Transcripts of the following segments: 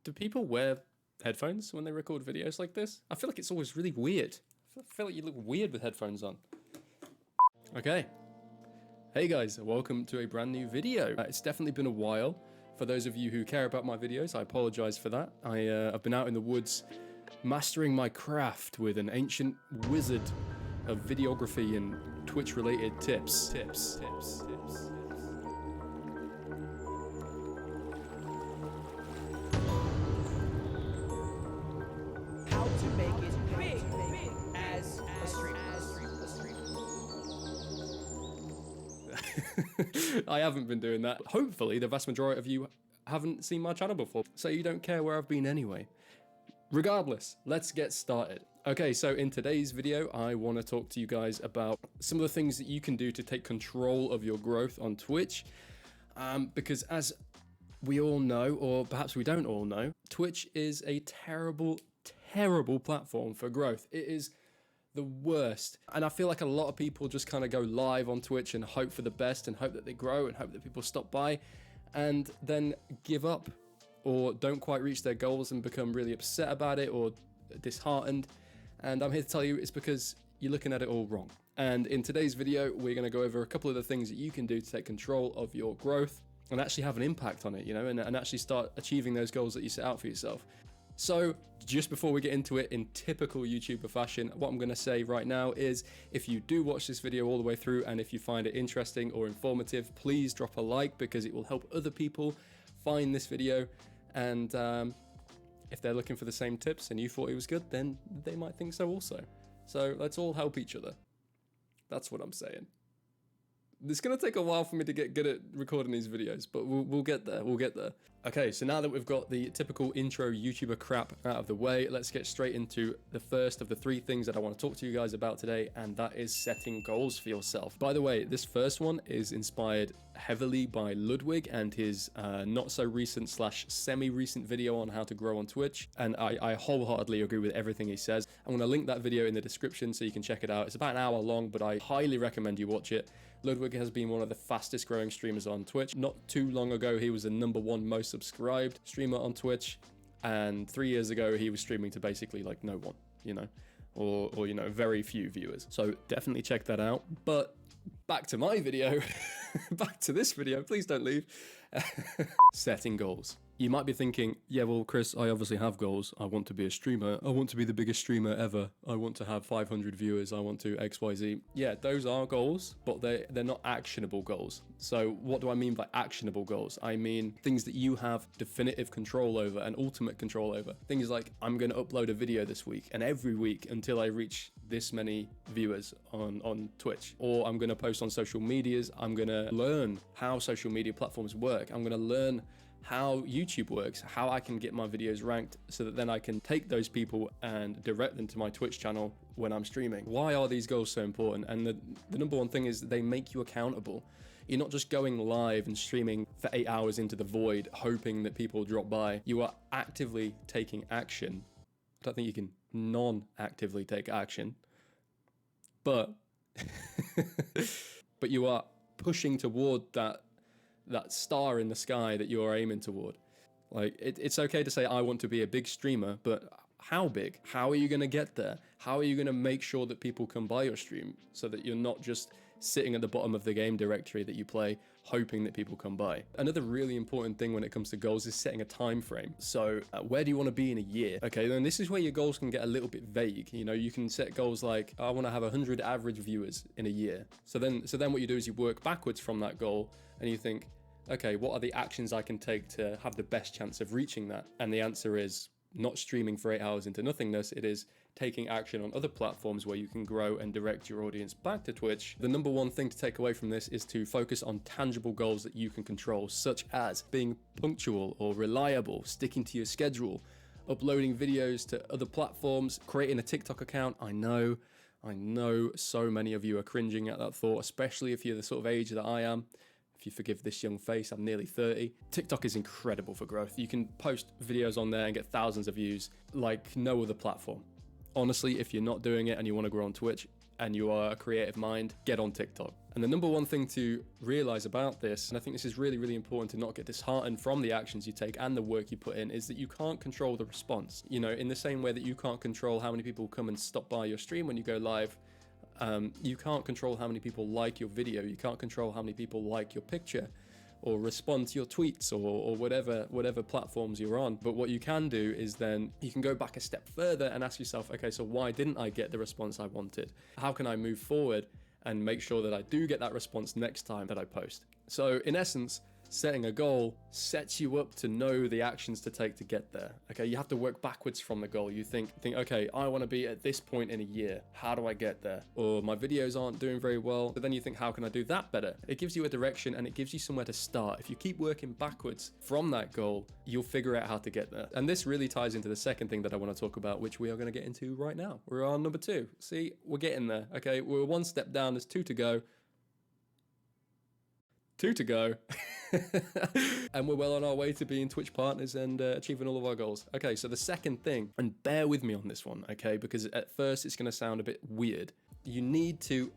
Do people wear headphones when they record videos like this? I feel like it's always really weird. I feel like you look weird with headphones on. Okay. Hey guys, welcome to a brand new video. It's definitely been a while. For those of you who care about my videos, I apologize for that. I've been out in the woods mastering my craft with an ancient wizard of videography and Twitch-related tips. How to make it big as a streamer. I haven't been doing that. Hopefully, the vast majority of you haven't seen my channel before, so you don't care where I've been anyway. Regardless, let's get started. Okay, so in today's video, I want to talk to you guys about some of the things that you can do to take control of your growth on Twitch. Because as we all know, or perhaps we don't all know, Twitch is a terrible platform for growth. It is the worst. And I feel like a lot of people just kind of go live on Twitch and hope for the best and hope that they grow and hope that people stop by and then give up or don't quite reach their goals and become really upset about it or disheartened. And I'm here to tell you it's because you're looking at it all wrong. And in today's video, we're going to go over a couple of the things that you can do to take control of your growth and actually have an impact on it, you know, and actually start achieving those goals that you set out for yourself. So just before we get into it in typical YouTuber fashion, what I'm going to say right now is if you do watch this video all the way through and if you find it interesting or informative, please drop a like because it will help other people find this video. And if they're looking for the same tips and you thought it was good, then they might think so also. So let's all help each other. That's what I'm saying. It's going to take a while for me to get good at recording these videos, but we'll get there, Okay, so now that we've got the typical intro YouTuber crap out of the way, let's get straight into the first of the three things that I want to talk to you guys about today, and that is setting goals for yourself. By the way, this first one is inspired heavily by Ludwig and his not so recent / semi-recent video on how to grow on Twitch, and I wholeheartedly agree with everything he says. I'm going to link that video in the description so you can check it out. It's about an hour long, but I highly recommend you watch it. Ludwig has been one of the fastest growing streamers on Twitch. Not too long ago, he was the #1 most subscribed streamer on Twitch. And 3 years ago, he was streaming to basically like no one, you know, or you know, very few viewers. So definitely check that out. But back to my video, back to this video, please don't leave. Setting goals. You might be thinking, yeah, well, Chris, I obviously have goals. I want to be a streamer. I want to be the biggest streamer ever. I want to have 500 viewers. I want to XYZ. Yeah, those are goals, but they're not actionable goals. So what do I mean by actionable goals? I mean things that you have definitive control over and ultimate control over. Things like I'm going to upload a video this week and every week until I reach this many viewers on Twitch. Or I'm going to post on social medias. I'm going to learn how social media platforms work. I'm going to learn how YouTube works, how I can get my videos ranked so that then I can take those people and direct them to my Twitch channel when I'm streaming. Why are these goals so important? And the number one thing is they make you accountable. You're not just going live and streaming for 8 hours into the void, hoping that people drop by. You are actively taking action. I don't think you can non-actively take action, but but you are pushing toward that star in the sky that you're aiming toward. Like it's okay to say I want to be a big streamer, but how big? How are you going to get there? How are you going to make sure that people come by your stream so that you're not just sitting at the bottom of the game directory that you play hoping that people come by? Another really important thing when it comes to goals is setting a time frame. So where do you want to be in a year? Okay, then this is where your goals can get a little bit vague. You know, you can set goals like I want to have 100 average viewers in a year. So then what you do is you work backwards from that goal and you think, okay, what are the actions I can take to have the best chance of reaching that? And the answer is not streaming for 8 hours into nothingness. It is taking action on other platforms where you can grow and direct your audience back to Twitch. The number one thing to take away from this is to focus on tangible goals that you can control, such as being punctual or reliable, sticking to your schedule, uploading videos to other platforms, creating a TikTok account. I know so many of you are cringing at that thought, especially if you're the sort of age that I am. If you forgive this young face, I'm nearly 30. TikTok is incredible for growth. You can post videos on there and get thousands of views like no other platform. Honestly, if you're not doing it and you want to grow on Twitch, and you are a creative mind, get on TikTok. And the number one thing to realize about this, and I think this is really, really important to not get disheartened from the actions you take and the work you put in, is that you can't control the response. You know, in the same way that you can't control how many people come and stop by your stream when you go live, you can't control how many people like your video, you can't control how many people like your picture or respond to your tweets or whatever platforms you're on. But what you can do is then you can go back a step further and ask yourself, okay, so why didn't I get the response I wanted? How can I move forward and make sure that I do get that response next time that I post? So in essence, setting a goal sets you up to know the actions to take to get there. Okay, you have to work backwards from the goal. You think, okay, I want to be at this point in a year. How do I get there? Or my videos aren't doing very well. But then you think, how can I do that better? It gives you a direction and it gives you somewhere to start. If you keep working backwards from that goal, you'll figure out how to get there. And this really ties into the second thing that I want to talk about, which we are going to get into right now. We're on number 2. See, we're getting there. Okay, we're one step down. There's 2 to go. 2 to go. And we're well on our way to being Twitch partners and achieving all of our goals. Okay, so the second thing, and bear with me on this one, okay, because at first it's going to sound a bit weird. You need to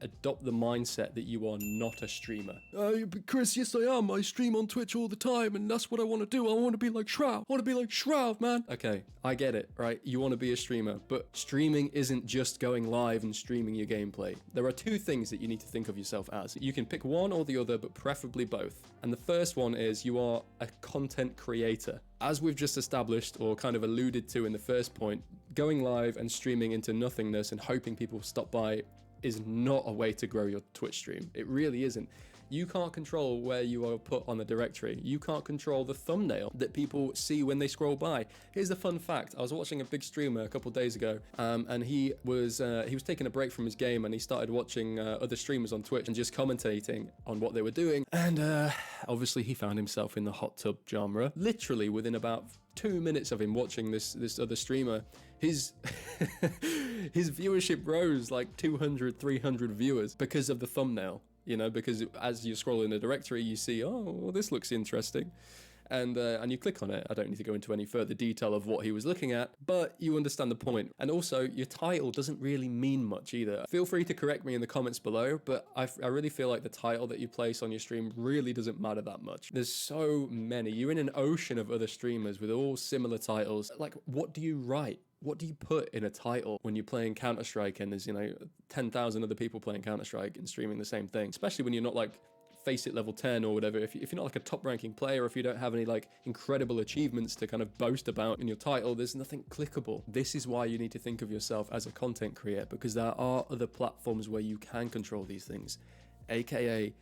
adopt the mindset that you are not a streamer. But Chris, yes I am. I stream on Twitch all the time and that's what I want to do. I want to be like Shroud. I want to be like Shroud, man. Okay, I get it, right? You want to be a streamer, but streaming isn't just going live and streaming your gameplay. There are 2 things that you need to think of yourself as. You can pick one or the other, but preferably both. And the first one is you are a content creator. As we've just established or kind of alluded to in the first point, going live and streaming into nothingness and hoping people stop by is not a way to grow your Twitch stream. It really isn't. You can't control where you are put on the directory. You can't control the thumbnail that people see when they scroll by. Here's a fun fact. I was watching a big streamer a couple days ago, and he was taking a break from his game, and he started watching other streamers on Twitch and just commentating on what they were doing. And obviously he found himself in the hot tub genre. Literally within about 2 minutes of him watching this other streamer, his his viewership rose like 200, 300 viewers because of the thumbnail. You know, because as you scroll in the directory, you see, oh, well, this looks interesting. And you click on it. I don't need to go into any further detail of what he was looking at, but you understand the point. And also, your title doesn't really mean much either. Feel free to correct me in the comments below, but I really feel like the title that you place on your stream really doesn't matter that much. There's so many. You're in an ocean of other streamers with all similar titles. Like, what do you write? What do you put in a title when you're playing Counter-Strike and there's, 10,000 other people playing Counter-Strike and streaming the same thing? Especially when you're not like Face It level 10 or whatever. If you're not like a top ranking player, or if you don't have any like incredible achievements to kind of boast about in your title, there's nothing clickable. This is why you need to think of yourself as a content creator, because there are other platforms where you can control these things, aka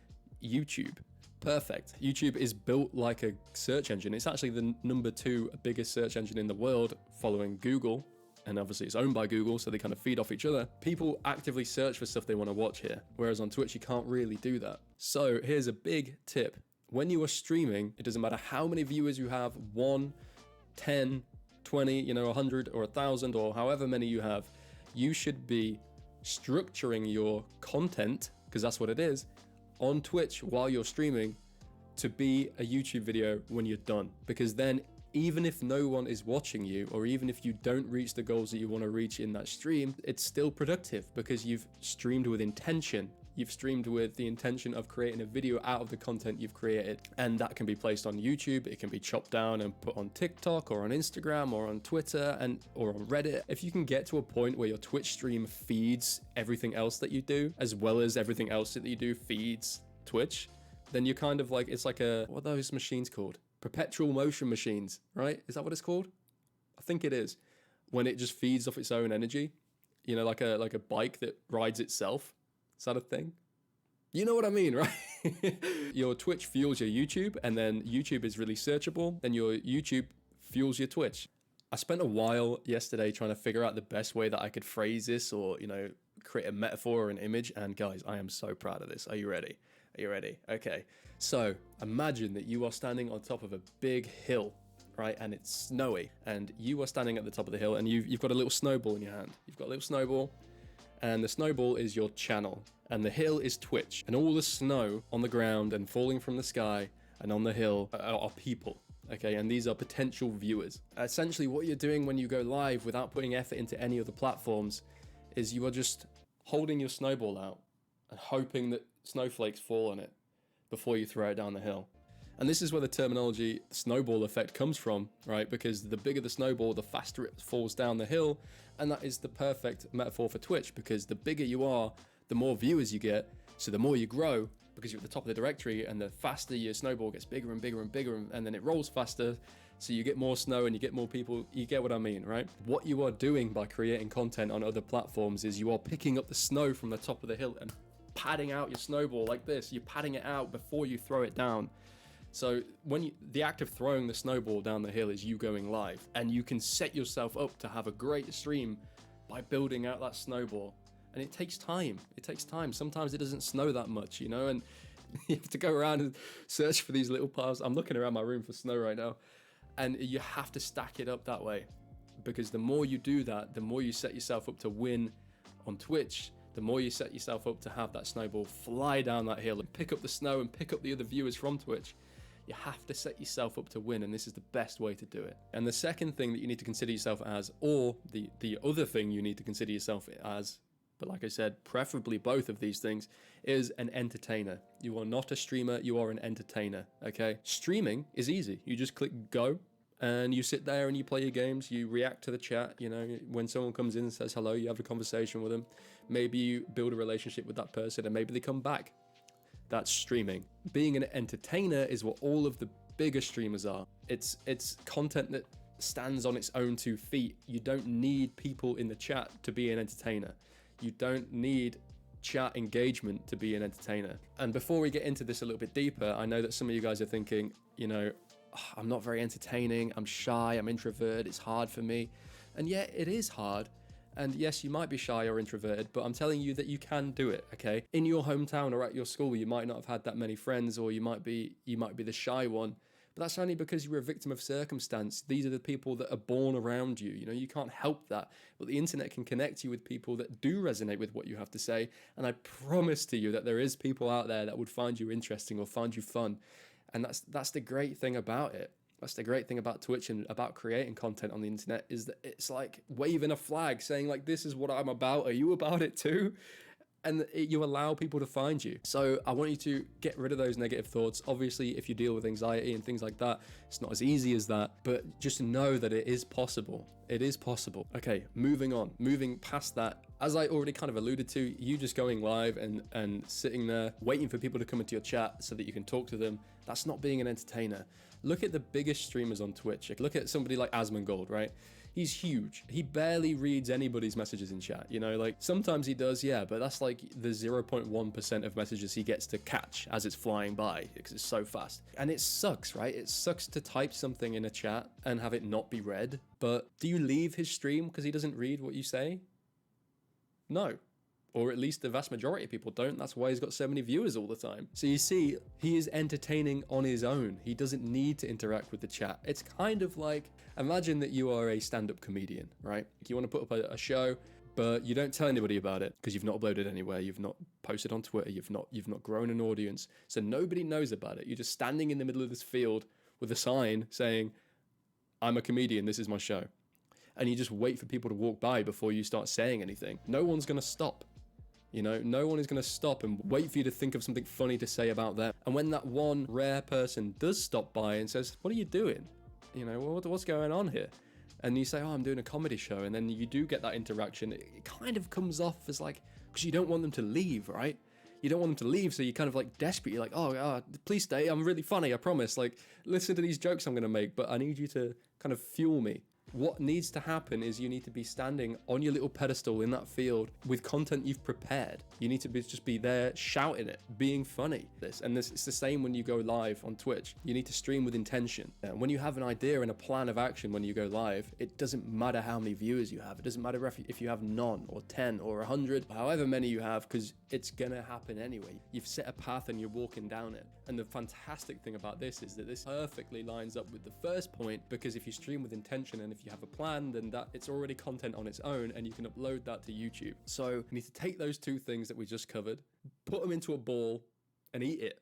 YouTube. Perfect. YouTube is built like a search engine. It's actually the number 2 biggest search engine in the world, following Google. And obviously it's owned by Google, so they kind of feed off each other. People actively search for stuff they want to watch here, whereas on Twitch you can't really do that. So here's a big tip. When you are streaming, it doesn't matter how many viewers you have, 1, 10, 20, 100 or 1,000 or however many you have, you should be structuring your content, because that's what it is, on Twitch while you're streaming to be a YouTube video when you're done. Because then even if no one is watching you, or even if you don't reach the goals that you want to reach in that stream, it's still productive because you've streamed with intention. You've streamed with the intention of creating a video out of the content you've created. And that can be placed on YouTube. It can be chopped down and put on TikTok or on Instagram or on Twitter or on Reddit. If you can get to a point where your Twitch stream feeds everything else that you do, as well as everything else that you do feeds Twitch, then you're kind of like, it's like what are those machines called? Perpetual motion machines, right? Is that what it's called? I think it is. When it just feeds off its own energy, like a bike that rides itself. Is that a thing? You know what I mean, right? Your Twitch fuels your YouTube, and then YouTube is really searchable. Then your YouTube fuels your Twitch. I spent a while yesterday trying to figure out the best way that I could phrase this, or create a metaphor or an image. And guys, I am so proud of this. Are you ready? Are you ready? Okay. So imagine that you are standing on top of a big hill, right? And it's snowy, and you are standing at the top of the hill, and you've got a little snowball in your hand. You've got a little snowball, and the snowball is your channel, and the hill is Twitch, and all the snow on the ground and falling from the sky and on the hill are people. Okay, and these are potential viewers. Essentially, what you're doing when you go live without putting effort into any of the platforms is you are just holding your snowball out and hoping that snowflakes fall on it before you throw it down the hill. And this is where the terminology snowball effect comes from, right? Because the bigger the snowball, the faster it falls down the hill. And that is the perfect metaphor for Twitch, because the bigger you are, the more viewers you get. So the more you grow, because you're at the top of the directory, and the faster your snowball gets bigger and bigger and bigger, and then it rolls faster. So you get more snow and you get more people. You get what I mean, right? What you are doing by creating content on other platforms is you are picking up the snow from the top of the hill and padding out your snowball like this. You're padding it out before you throw it down. So the act of throwing the snowball down the hill is you going live, and you can set yourself up to have a great stream by building out that snowball. And it takes time. It takes time. Sometimes it doesn't snow that much, you know, and you have to go around and search for these little piles. I'm looking around my room for snow right now, and you have to stack it up that way, because the more you do that, the more you set yourself up to win on Twitch. The more you set yourself up to have that snowball fly down that hill and pick up the snow and pick up the other viewers from Twitch. You have to set yourself up to win, and this is the best way to do it. And the second thing that you need to consider yourself as, or the other thing you need to consider yourself as, but like I said, preferably both of these things, is an entertainer. You are not a streamer, you are an entertainer, okay? Streaming is easy. You just click go, and you sit there and you play your games, you react to the chat, you know, when someone comes in and says hello, you have a conversation with them. Maybe you build a relationship with that person, and maybe they come back. That's streaming. Being an entertainer is what all of the bigger streamers are. It's content that stands on its own 2 feet. You don't need people in the chat to be an entertainer. You don't need chat engagement to be an entertainer. And before we get into this a little bit deeper, I know that some of you guys are thinking, you know, I'm not very entertaining, I'm shy, I'm introverted, it's hard for me. And yeah, it is hard. And yes, you might be shy or introverted, but I'm telling you that you can do it, okay? In your hometown or at your school, you might not have had that many friends, or you might be the shy one. But that's only because you were a victim of circumstance. These are the people that are born around you. You know, you can't help that. But the internet can connect you with people that do resonate with what you have to say. And I promise to you that there is people out there that would find you interesting or find you fun. And that's the great thing about it. That's the great thing about Twitch and about creating content on the internet, is that it's like waving a flag saying like, this is what I'm about. Are you about it too? And you allow people to find you. So I want you to get rid of those negative thoughts. Obviously, if you deal with anxiety and things like that, it's not as easy as that, but just know that it is possible. It is possible. Okay, moving on, moving past that. As I already kind of alluded to, you just going live and sitting there waiting for people to come into your chat so that you can talk to them, that's not being an entertainer. Look at the biggest streamers on Twitch. Look at somebody like Asmongold, right? He's huge. He barely reads anybody's messages in chat, you know, like sometimes he does, yeah, but that's like the 0.1% of messages he gets to catch as it's flying by, because it's so fast. And it sucks, right? It sucks to type something in a chat and have it not be read. But do you leave his stream because he doesn't read what you say? No. Or at least the vast majority of people don't. That's why he's got so many viewers all the time. So you see, he is entertaining on his own. He doesn't need to interact with the chat. It's kind of like, imagine that you are a stand-up comedian, right? You want to put up a show, but you don't tell anybody about it because you've not uploaded anywhere, you've not posted on Twitter, you've not grown an audience. So nobody knows about it. You're just standing in the middle of this field with a sign saying, I'm a comedian, this is my show. And you just wait for people to walk by before you start saying anything. No one's going to stop. You know, no one is going to stop and wait for you to think of something funny to say about them. And when that one rare person does stop by and says, what are you doing? You know, what's going on here? And you say, oh, I'm doing a comedy show. And then you do get that interaction. It kind of comes off as like, because you don't want them to leave, right? You don't want them to leave. So you're kind of like desperate. You're like, oh, please stay. I'm really funny. I promise. Like, listen to these jokes I'm going to make, but I need you to kind of fuel me. What needs to happen is you need to be standing on your little pedestal in that field with content you've prepared. You need to just be there shouting it, being funny. It's the same when you go live on Twitch. You need to stream with intention. And when you have an idea and a plan of action when you go live, it doesn't matter how many viewers you have. It doesn't matter if you have none or 10 or 100, however many you have, because it's gonna happen anyway. You've set a path and you're walking down it. And the fantastic thing about this is that this perfectly lines up with the first point, because if you stream with intention and if you have a plan, then that it's already content on its own and you can upload that to YouTube. So you need to take those two things that we just covered, put them into a ball and eat it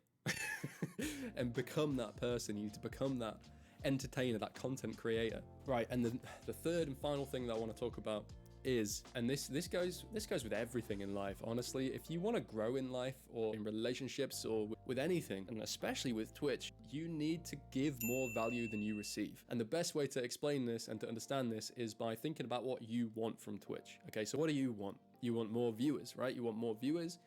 and become that person. You need to become that entertainer, that content creator. Right, and the third and final thing that I want to talk about is, and this goes with everything in life, honestly. If you want to grow in life or in relationships or with anything, and especially with Twitch, you need to give more value than you receive. And the best way to explain this and to understand this is by thinking about what you want from Twitch. Okay, so what do you want? You want more viewers, right? You want more viewers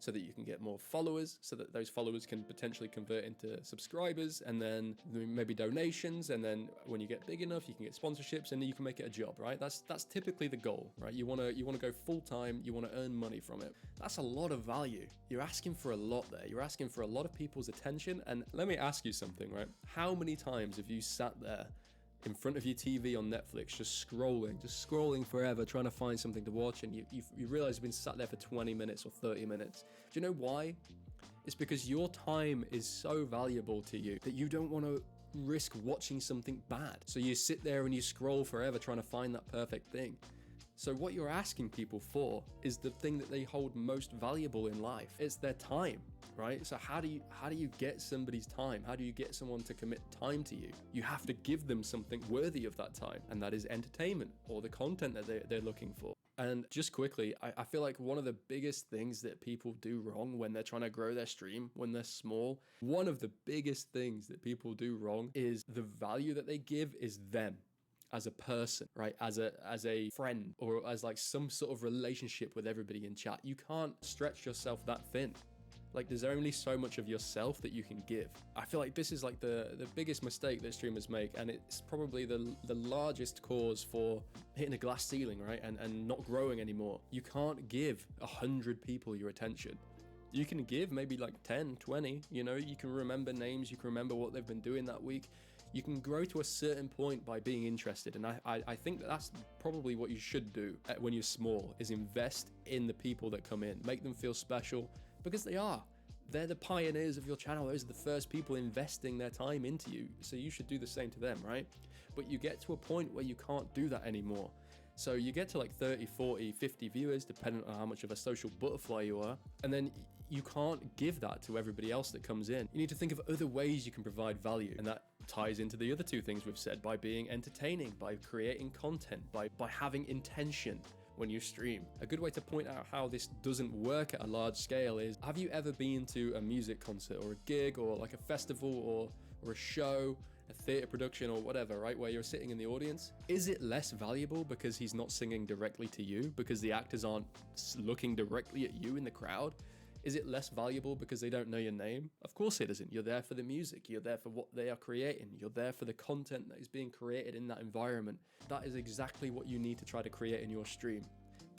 so that you can get more followers, so that those followers can potentially convert into subscribers, and then maybe donations, and then when you get big enough, you can get sponsorships, and then you can make it a job, right? That's typically the goal, right? You wanna go full time, you wanna earn money from it. That's a lot of value. You're asking for a lot there. You're asking for a lot of people's attention. And let me ask you something, right? How many times have you sat there in front of your TV on Netflix, just scrolling forever, trying to find something to watch, and you realize you've been sat there for 20 minutes or 30 minutes. Do you know why? It's because your time is so valuable to you that you don't want to risk watching something bad. So you sit there and you scroll forever trying to find that perfect thing. So what you're asking people for is the thing that they hold most valuable in life. It's their time, right? So how do you get somebody's time? How do you get someone to commit time to you? You have to give them something worthy of that time, and that is entertainment or the content that they're looking for. And just quickly, I feel like one of the biggest things that people do wrong when they're trying to grow their stream, when they're small, one of the biggest things that people do wrong is the value that they give is them as a person, right? As a friend, or as like some sort of relationship with everybody in chat. You can't stretch yourself that thin. Like, there's only so much of yourself that you can give. I feel like this is like the biggest mistake that streamers make, and it's probably the largest cause for hitting a glass ceiling, right? And not growing anymore. You can't give 100 people your attention. You can give maybe like 10, 20, you know, you can remember names, you can remember what they've been doing that week. You can grow to a certain point by being interested, and I think that's probably what you should do when you're small, is invest in the people that come in. Make them feel special, because they are. They're the pioneers of your channel. Those are the first people investing their time into you, so you should do the same to them, right? But you get to a point where you can't do that anymore. So you get to like 30, 40, 50 viewers, depending on how much of a social butterfly you are, and then you can't give that to everybody else that comes in. You need to think of other ways you can provide value, and that ties into the other two things we've said: by being entertaining, by creating content, by having intention when you stream. A good way to point out how this doesn't work at a large scale is, have you ever been to a music concert or a gig or like a festival or a show, a theater production or whatever, right, where you're sitting in the audience? Is it less valuable because he's not singing directly to you, because the actors aren't looking directly at you in the crowd? Is it less valuable because they don't know your name? Of course it isn't. You're there for the music. You're there for what they are creating. You're there for the content that is being created in that environment. That is exactly what you need to try to create in your stream.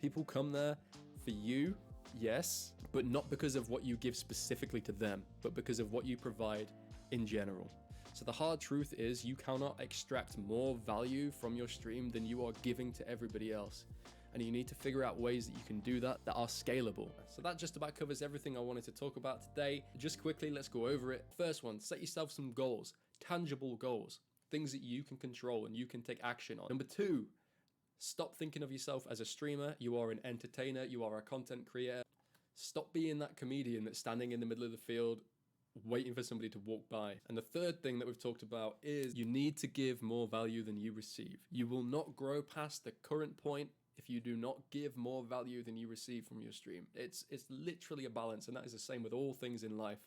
People come there for you, yes, but not because of what you give specifically to them, but because of what you provide in general. So the hard truth is, you cannot extract more value from your stream than you are giving to everybody else. And you need to figure out ways that you can do that are scalable. So that just about covers everything I wanted to talk about today. Just quickly, let's go over it. First one, set yourself some goals, tangible goals, things that you can control and you can take action on. Number two, stop thinking of yourself as a streamer. You are an entertainer, you are a content creator. Stop being that comedian that's standing in the middle of the field waiting for somebody to walk by. And the third thing that we've talked about is you need to give more value than you receive. You will not grow past the current point if you do not give more value than you receive from your stream. It's literally a balance, and that is the same with all things in life.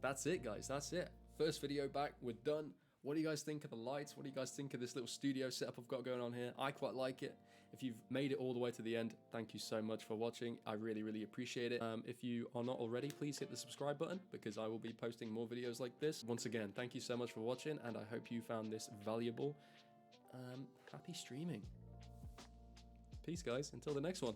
That's it, guys. That's it. First video back. We're done. What do you guys think of the lights? What do you guys think of this little studio setup I've got going on here? I quite like it. If you've made it all the way to the end, thank you so much for watching. I really, really appreciate it. If you are not already, please hit the subscribe button, because I will be posting more videos like this. Once again, thank you so much for watching, and I hope you found this valuable. Happy streaming. Peace, guys. Until the next one.